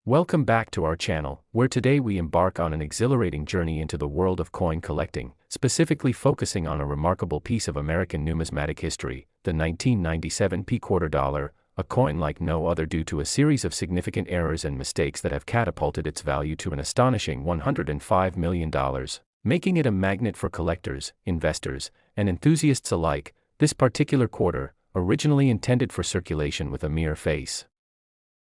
Welcome back to our channel, where today we embark on an exhilarating journey into the world of coin collecting, specifically focusing on a remarkable piece of American numismatic history, the 1997 quarter dollar, a coin like no other due to a series of significant errors and mistakes that have catapulted its value to an astonishing $105 million, making it a magnet for collectors, investors, and enthusiasts alike. This particular quarter, originally intended for circulation with a mere face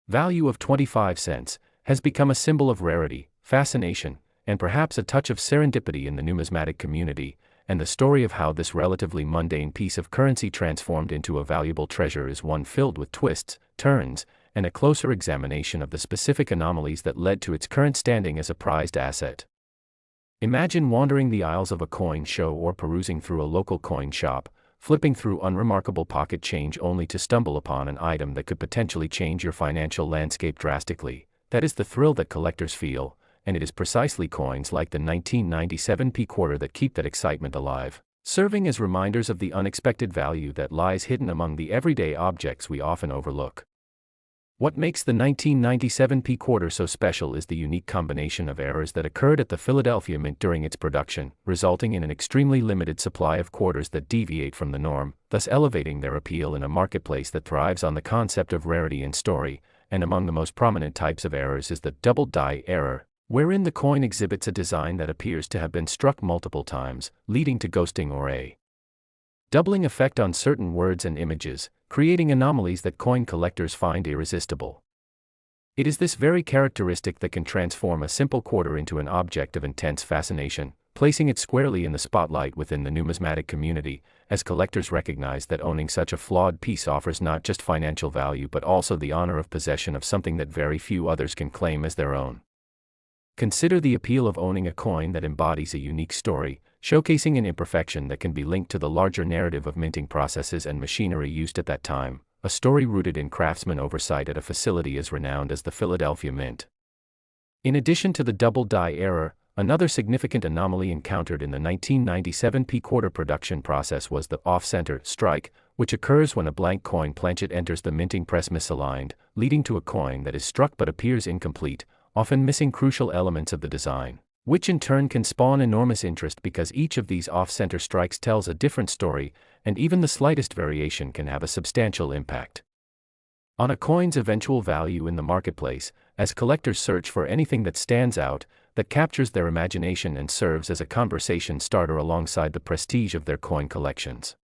value of 25 cents, has become a symbol of rarity, fascination, and perhaps a touch of serendipity in the numismatic community, and the story of how this relatively mundane piece of currency transformed into a valuable treasure is one filled with twists, turns, and a closer examination of the specific anomalies that led to its current standing as a prized asset. Imagine wandering the aisles of a coin show or perusing through a local coin shop, flipping through unremarkable pocket change only to stumble upon an item that could potentially change your financial landscape drastically. That is the thrill that collectors feel, and it is precisely coins like the 1997 quarter that keep that excitement alive, serving as reminders of the unexpected value that lies hidden among the everyday objects we often overlook. What makes the 1997 quarter so special is the unique combination of errors that occurred at the Philadelphia Mint during its production, resulting in an extremely limited supply of quarters that deviate from the norm, thus elevating their appeal in a marketplace that thrives on the concept of rarity and story. And among the most prominent types of errors is the double die error, wherein the coin exhibits a design that appears to have been struck multiple times, leading to ghosting or a doubling effect on certain words and images, creating anomalies that coin collectors find irresistible. It is this very characteristic that can transform a simple quarter into an object of intense fascination, placing it squarely in the spotlight within the numismatic community, as collectors recognize that owning such a flawed piece offers not just financial value but also the honor of possession of something that very few others can claim as their own. Consider the appeal of owning a coin that embodies a unique story, showcasing an imperfection that can be linked to the larger narrative of minting processes and machinery used at that time, a story rooted in craftsman oversight at a facility as renowned as the Philadelphia Mint. In addition to the double die error, another significant anomaly encountered in the 1997 quarter production process was the off-center strike, which occurs when a blank coin planchet enters the minting press misaligned, leading to a coin that is struck but appears incomplete, often missing crucial elements of the design, which in turn can spawn enormous interest because each of these off-center strikes tells a different story, and even the slightest variation can have a substantial impact on a coin's eventual value in the marketplace, as collectors search for anything that stands out, that captures their imagination and serves as a conversation starter alongside the prestige of their coin collections.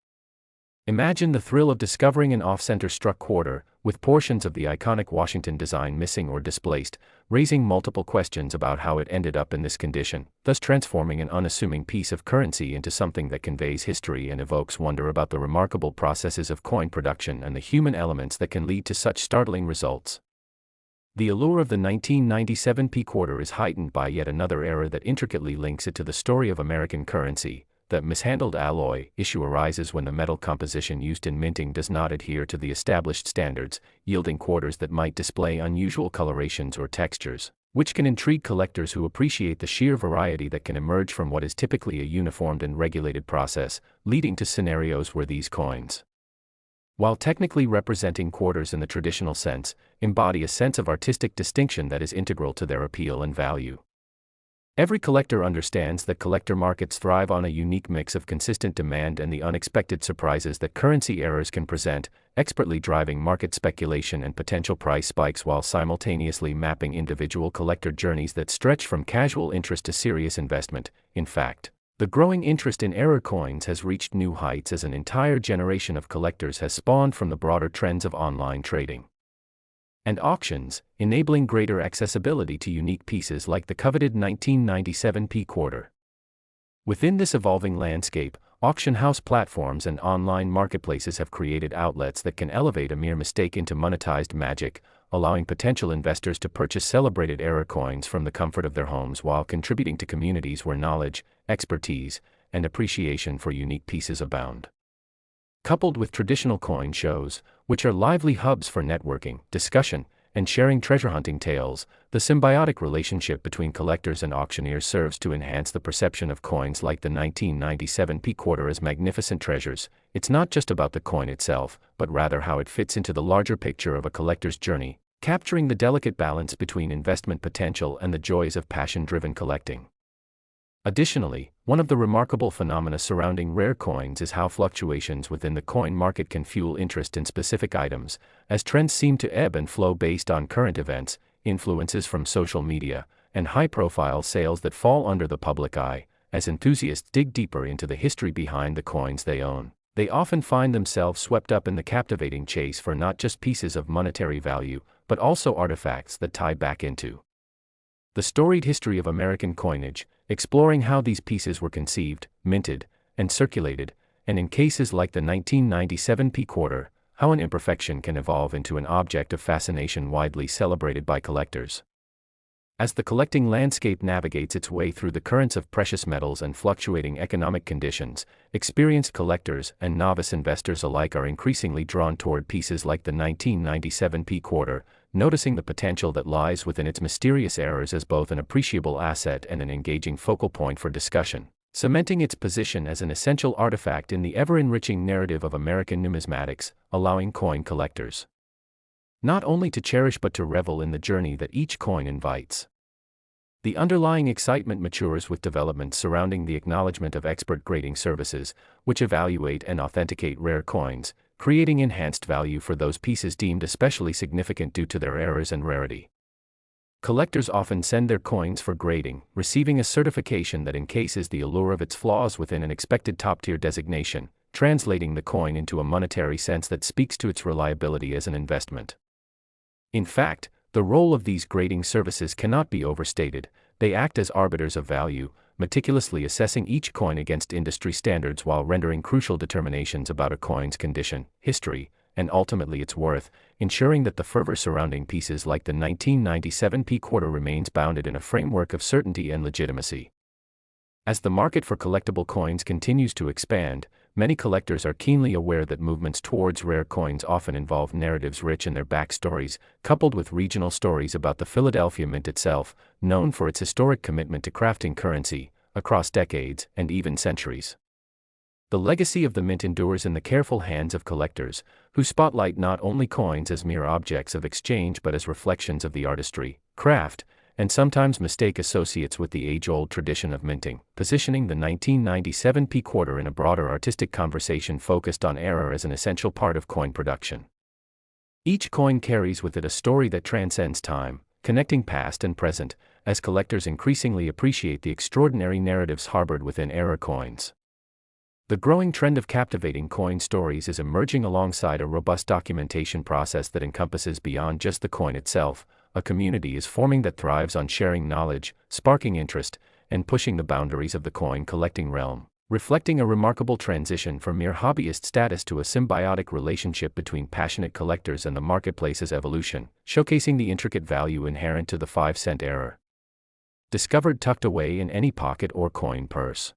Imagine the thrill of discovering an off-center struck quarter, with portions of the iconic Washington design missing or displaced, raising multiple questions about how it ended up in this condition, thus transforming an unassuming piece of currency into something that conveys history and evokes wonder about the remarkable processes of coin production and the human elements that can lead to such startling results. The allure of the 1997 quarter is heightened by yet another error that intricately links it to the story of American currency. The mishandled alloy issue arises when the metal composition used in minting does not adhere to the established standards, yielding quarters that might display unusual colorations or textures, which can intrigue collectors who appreciate the sheer variety that can emerge from what is typically a uniformed and regulated process, leading to scenarios where these coins, while technically representing quarters in the traditional sense, embody a sense of artistic distinction that is integral to their appeal and value. Every collector understands that collector markets thrive on a unique mix of consistent demand and the unexpected surprises that currency errors can present, expertly driving market speculation and potential price spikes while simultaneously mapping individual collector journeys that stretch from casual interest to serious investment. In fact, the growing interest in error coins has reached new heights as an entire generation of collectors has spawned from the broader trends of online trading and auctions, enabling greater accessibility to unique pieces like the coveted 1997 quarter. Within this evolving landscape, auction house platforms and online marketplaces have created outlets that can elevate a mere mistake into monetized magic, allowing potential investors to purchase celebrated error coins from the comfort of their homes while contributing to communities where knowledge, expertise, and appreciation for unique pieces abound. Coupled with traditional coin shows, which are lively hubs for networking, discussion, and sharing treasure hunting tales, the symbiotic relationship between collectors and auctioneers serves to enhance the perception of coins like the 1997 quarter as magnificent treasures. It's not just about the coin itself, but rather how it fits into the larger picture of a collector's journey, capturing the delicate balance between investment potential and the joys of passion-driven collecting. Additionally, one of the remarkable phenomena surrounding rare coins is how fluctuations within the coin market can fuel interest in specific items, as trends seem to ebb and flow based on current events, influences from social media, and high-profile sales that fall under the public eye. As enthusiasts dig deeper into the history behind the coins they own, they often find themselves swept up in the captivating chase for not just pieces of monetary value, but also artifacts that tie back into the storied history of American coinage, exploring how these pieces were conceived, minted, and circulated, and in cases like the 1997 P quarter, how an imperfection can evolve into an object of fascination widely celebrated by collectors. As the collecting landscape navigates its way through the currents of precious metals and fluctuating economic conditions, experienced collectors and novice investors alike are increasingly drawn toward pieces like the 1997 P quarter, noticing the potential that lies within its mysterious errors as both an appreciable asset and an engaging focal point for discussion, cementing its position as an essential artifact in the ever-enriching narrative of American numismatics, allowing coin collectors not only to cherish but to revel in the journey that each coin invites. The underlying excitement matures with developments surrounding the acknowledgement of expert grading services, which evaluate and authenticate rare coins, creating enhanced value for those pieces deemed especially significant due to their errors and rarity. Collectors often send their coins for grading, receiving a certification that encases the allure of its flaws within an expected top-tier designation, translating the coin into a monetary sense that speaks to its reliability as an investment. In fact, the role of these grading services cannot be overstated. They act as arbiters of value, meticulously assessing each coin against industry standards while rendering crucial determinations about a coin's condition, history, and ultimately its worth, ensuring that the fervor surrounding pieces like the 1997 P quarter remains bounded in a framework of certainty and legitimacy. As the market for collectible coins continues to expand, many collectors are keenly aware that movements towards rare coins often involve narratives rich in their backstories, coupled with regional stories about the Philadelphia Mint itself, known for its historic commitment to crafting currency, across decades and even centuries. The legacy of the mint endures in the careful hands of collectors, who spotlight not only coins as mere objects of exchange but as reflections of the artistry, craft, and sometimes mistake associates with the age-old tradition of minting, positioning the 1997 P quarter in a broader artistic conversation focused on error as an essential part of coin production. Each coin carries with it a story that transcends time, connecting past and present, as collectors increasingly appreciate the extraordinary narratives harbored within error coins. The growing trend of captivating coin stories is emerging alongside a robust documentation process that encompasses beyond just the coin itself. A community is forming that thrives on sharing knowledge, sparking interest, and pushing the boundaries of the coin collecting realm, reflecting a remarkable transition from mere hobbyist status to a symbiotic relationship between passionate collectors and the marketplace's evolution, showcasing the intricate value inherent to the 5-cent error, discovered tucked away in any pocket or coin purse.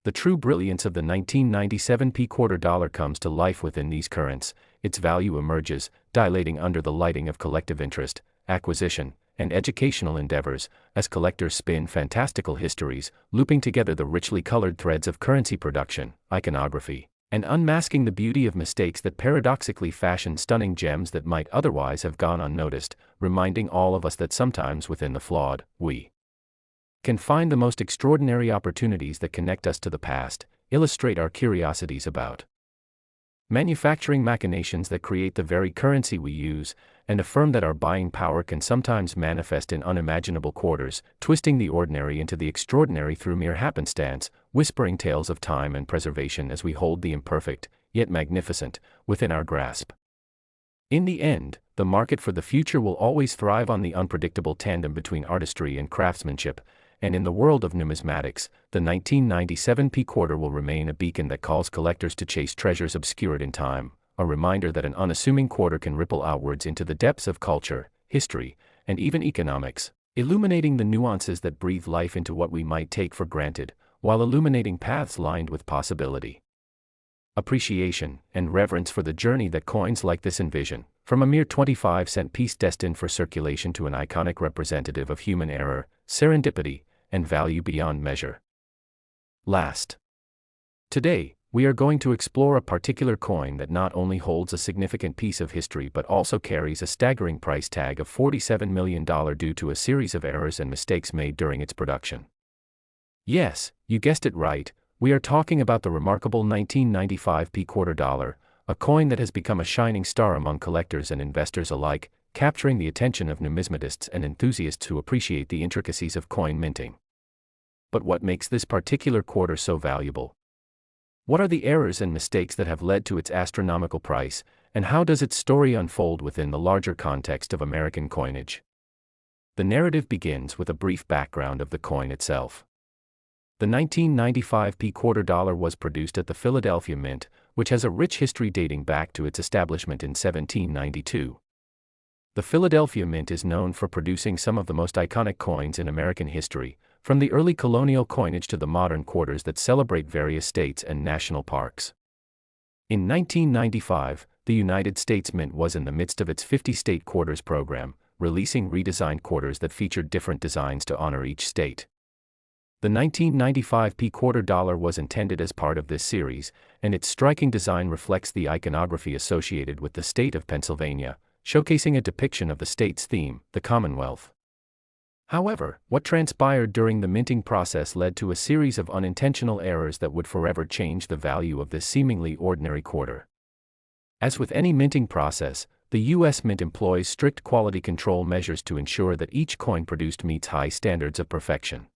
The true brilliance of the 1997 P quarter dollar comes to life within these currents. Its value emerges, dilating under the lighting of collective interest, acquisition, and educational endeavors, as collectors spin fantastical histories, looping together the richly colored threads of currency production, iconography, and unmasking the beauty of mistakes that paradoxically fashion stunning gems that might otherwise have gone unnoticed, reminding all of us that sometimes within the flawed, we can find the most extraordinary opportunities that connect us to the past, illustrate our curiosities about manufacturing machinations that create the very currency we use, and affirm that our buying power can sometimes manifest in unimaginable quarters, twisting the ordinary into the extraordinary through mere happenstance, whispering tales of time and preservation as we hold the imperfect, yet magnificent, within our grasp. In the end, the market for the future will always thrive on the unpredictable tandem between artistry and craftsmanship, and in the world of numismatics, the 1997 P quarter will remain a beacon that calls collectors to chase treasures obscured in time, a reminder that an unassuming quarter can ripple outwards into the depths of culture, history, and even economics, illuminating the nuances that breathe life into what we might take for granted, while illuminating paths lined with possibility, appreciation, and reverence for the journey that coins like this envision, from a mere 25-cent piece destined for circulation to an iconic representative of human error, serendipity, and value beyond measure. Last. Today, we are going to explore a particular coin that not only holds a significant piece of history but also carries a staggering price tag of $47 million due to a series of errors and mistakes made during its production. Yes, you guessed it right, we are talking about the remarkable 1995 quarter dollar, a coin that has become a shining star among collectors and investors alike, capturing the attention of numismatists and enthusiasts who appreciate the intricacies of coin minting. But what makes this particular quarter so valuable? What are the errors and mistakes that have led to its astronomical price, and how does its story unfold within the larger context of American coinage? The narrative begins with a brief background of the coin itself. The 1995 quarter dollar was produced at the Philadelphia Mint, which has a rich history dating back to its establishment in 1792. The Philadelphia Mint is known for producing some of the most iconic coins in American history, from the early colonial coinage to the modern quarters that celebrate various states and national parks. In 1995, the United States Mint was in the midst of its 50-state quarters program, releasing redesigned quarters that featured different designs to honor each state. The 1995 quarter dollar was intended as part of this series, and its striking design reflects the iconography associated with the state of Pennsylvania, showcasing a depiction of the state's theme, the Commonwealth. However, what transpired during the minting process led to a series of unintentional errors that would forever change the value of this seemingly ordinary quarter. As with any minting process, the U.S. Mint employs strict quality control measures to ensure that each coin produced meets high standards of perfection.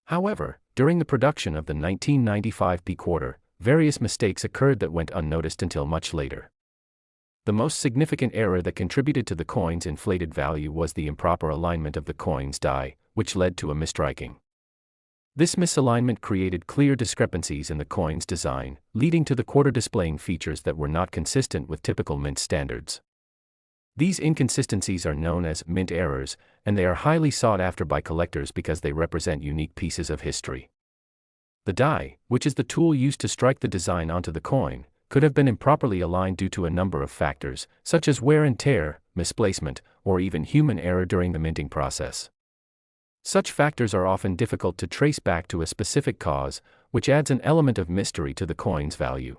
However, during the production of the 1995 quarter, various mistakes occurred that went unnoticed until much later. The most significant error that contributed to the coin's inflated value was the improper alignment of the coin's die, which led to a misstriking. This misalignment created clear discrepancies in the coin's design, leading to the quarter displaying features that were not consistent with typical mint standards. These inconsistencies are known as mint errors, and they are highly sought after by collectors because they represent unique pieces of history. The die, which is the tool used to strike the design onto the coin, could have been improperly aligned due to a number of factors, such as wear and tear, misplacement, or even human error during the minting process. Such factors are often difficult to trace back to a specific cause, which adds an element of mystery to the coin's value.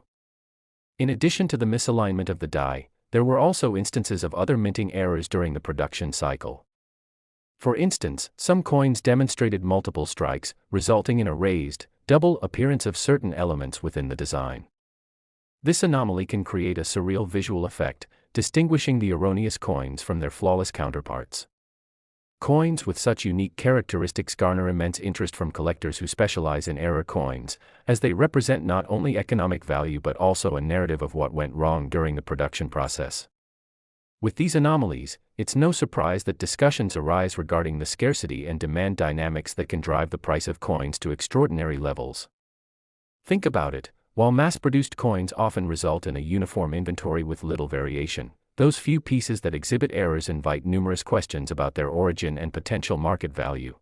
In addition to the misalignment of the die, there were also instances of other minting errors during the production cycle. For instance, some coins demonstrated multiple strikes, resulting in a raised, double appearance of certain elements within the design. This anomaly can create a surreal visual effect, distinguishing the erroneous coins from their flawless counterparts. Coins with such unique characteristics garner immense interest from collectors who specialize in error coins, as they represent not only economic value but also a narrative of what went wrong during the production process. With these anomalies, it's no surprise that discussions arise regarding the scarcity and demand dynamics that can drive the price of coins to extraordinary levels. Think about it. While mass-produced coins often result in a uniform inventory with little variation, those few pieces that exhibit errors invite numerous questions about their origin and potential market value.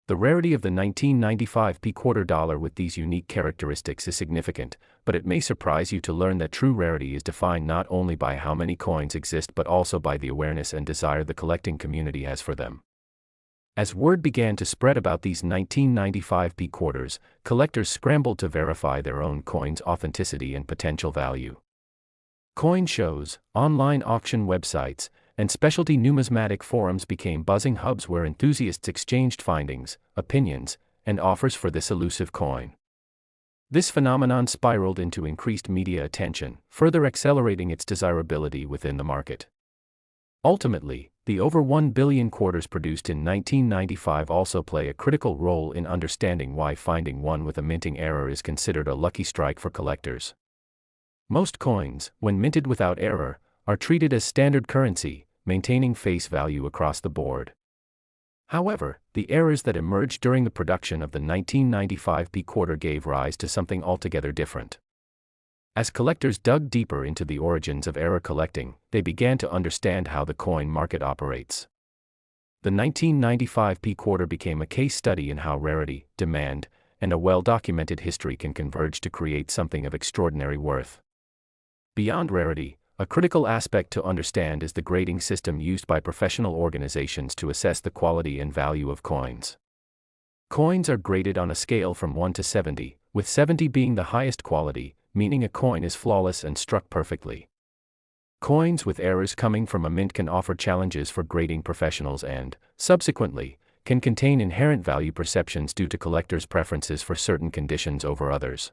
The rarity of the 1995 quarter dollar with these unique characteristics is significant, but it may surprise you to learn that true rarity is defined not only by how many coins exist but also by the awareness and desire the collecting community has for them. As word began to spread about these 1995 quarters, collectors scrambled to verify their own coins' authenticity and potential value. Coin shows, online auction websites, and specialty numismatic forums became buzzing hubs where enthusiasts exchanged findings, opinions, and offers for this elusive coin. This phenomenon spiraled into increased media attention, further accelerating its desirability within the market. Ultimately, the over 1 billion quarters produced in 1995 also play a critical role in understanding why finding one with a minting error is considered a lucky strike for collectors. Most coins, when minted without error, are treated as standard currency, maintaining face value across the board. However, the errors that emerged during the production of the 1995 quarter gave rise to something altogether different. As collectors dug deeper into the origins of error collecting, they began to understand how the coin market operates. The 1995 quarter became a case study in how rarity, demand, and a well-documented history can converge to create something of extraordinary worth. Beyond rarity, a critical aspect to understand is the grading system used by professional organizations to assess the quality and value of coins. Coins are graded on a scale from 1 to 70, with 70 being the highest quality, meaning a coin is flawless and struck perfectly. Coins with errors coming from a mint can offer challenges for grading professionals and, subsequently, can contain inherent value perceptions due to collectors' preferences for certain conditions over others.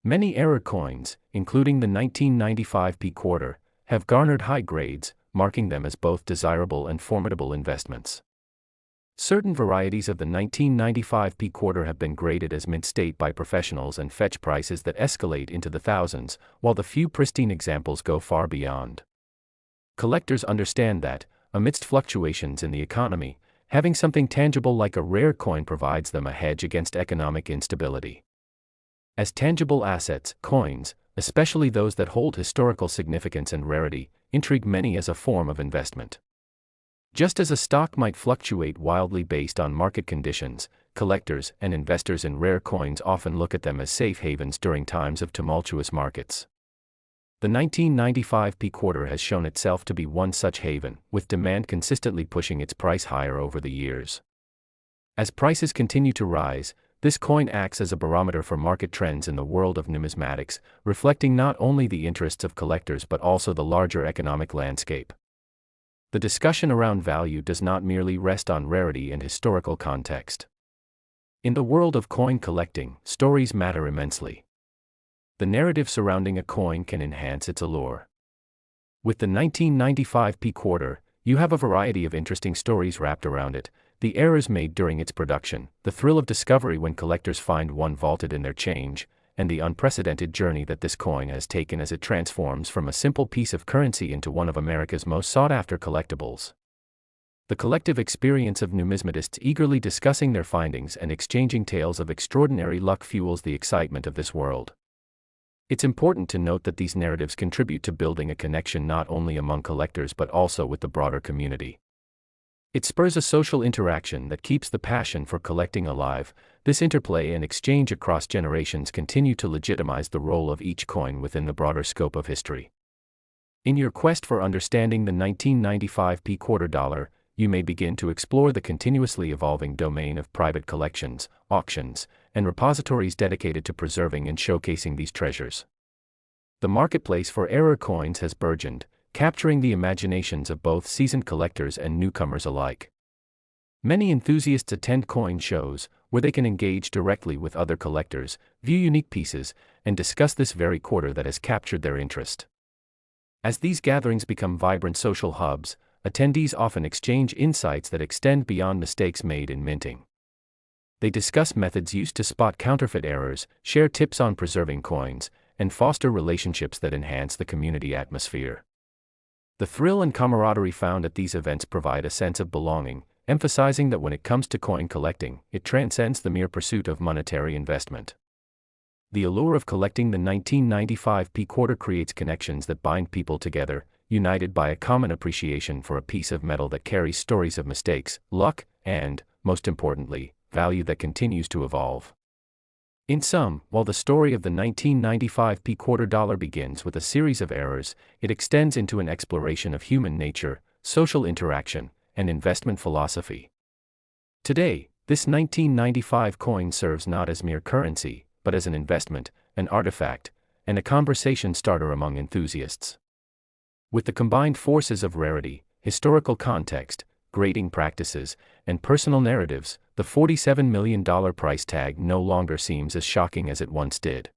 Many error coins, including the 1995 P-Quarter, have garnered high grades, marking them as both desirable and formidable investments. Certain varieties of the 1995 P-Quarter have been graded as mint state by professionals and fetch prices that escalate into the thousands, while the few pristine examples go far beyond. Collectors understand that, amidst fluctuations in the economy, having something tangible like a rare coin provides them a hedge against economic instability. As tangible assets, coins, especially those that hold historical significance and rarity, intrigue many as a form of investment. Just as a stock might fluctuate wildly based on market conditions, collectors and investors in rare coins often look at them as safe havens during times of tumultuous markets. The 1995 P-Quarter has shown itself to be one such haven, with demand consistently pushing its price higher over the years. As prices continue to rise, this coin acts as a barometer for market trends in the world of numismatics, reflecting not only the interests of collectors but also the larger economic landscape. The discussion around value does not merely rest on rarity and historical context. In the world of coin collecting, stories matter immensely. The narrative surrounding a coin can enhance its allure. With the 1995 P-Quarter, you have a variety of interesting stories wrapped around it: the errors made during its production, the thrill of discovery when collectors find one vaulted in their change, and the unprecedented journey that this coin has taken as it transforms from a simple piece of currency into one of America's most sought-after collectibles. The collective experience of numismatists eagerly discussing their findings and exchanging tales of extraordinary luck fuels the excitement of this world. It's important to note that these narratives contribute to building a connection not only among collectors but also with the broader community. It spurs a social interaction that keeps the passion for collecting alive. This interplay and exchange across generations continue to legitimize the role of each coin within the broader scope of history. In your quest for understanding the 1995 P-Quarter dollar, you may begin to explore the continuously evolving domain of private collections, auctions, and repositories dedicated to preserving and showcasing these treasures. The marketplace for error coins has burgeoned, capturing the imaginations of both seasoned collectors and newcomers alike. Many enthusiasts attend coin shows, where they can engage directly with other collectors, view unique pieces, and discuss this very quarter that has captured their interest. As these gatherings become vibrant social hubs, attendees often exchange insights that extend beyond mistakes made in minting. They discuss methods used to spot counterfeit errors, share tips on preserving coins, and foster relationships that enhance the community atmosphere. The thrill and camaraderie found at these events provide a sense of belonging, emphasizing that when it comes to coin collecting, it transcends the mere pursuit of monetary investment. The allure of collecting the 1995 P-Quarter creates connections that bind people together, united by a common appreciation for a piece of metal that carries stories of mistakes, luck, and, most importantly, value that continues to evolve. In sum, while the story of the 1995 P-Quarter dollar begins with a series of errors, it extends into an exploration of human nature, social interaction, and investment philosophy. Today, this 1995 coin serves not as mere currency, but as an investment, an artifact, and a conversation starter among enthusiasts. With the combined forces of rarity, historical context, grading practices, and personal narratives, the $47 million price tag no longer seems as shocking as it once did.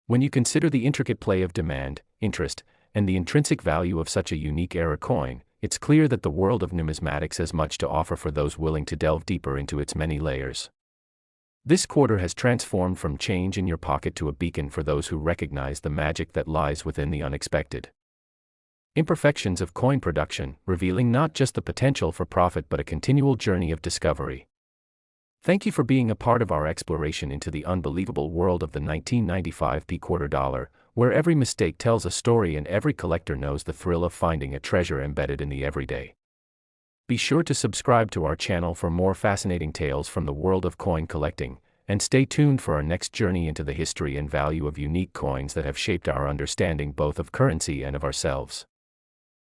When you consider the intricate play of demand, interest, and the intrinsic value of such a unique era coin, it's clear that the world of numismatics has much to offer for those willing to delve deeper into its many layers. This quarter has transformed from change in your pocket to a beacon for those who recognize the magic that lies within the unexpected. Imperfections of coin production, revealing not just the potential for profit but a continual journey of discovery. Thank you for being a part of our exploration into the unbelievable world of the 1995 P-Quarter dollar, where every mistake tells a story and every collector knows the thrill of finding a treasure embedded in the everyday. Be sure to subscribe to our channel for more fascinating tales from the world of coin collecting, and stay tuned for our next journey into the history and value of unique coins that have shaped our understanding both of currency and of ourselves.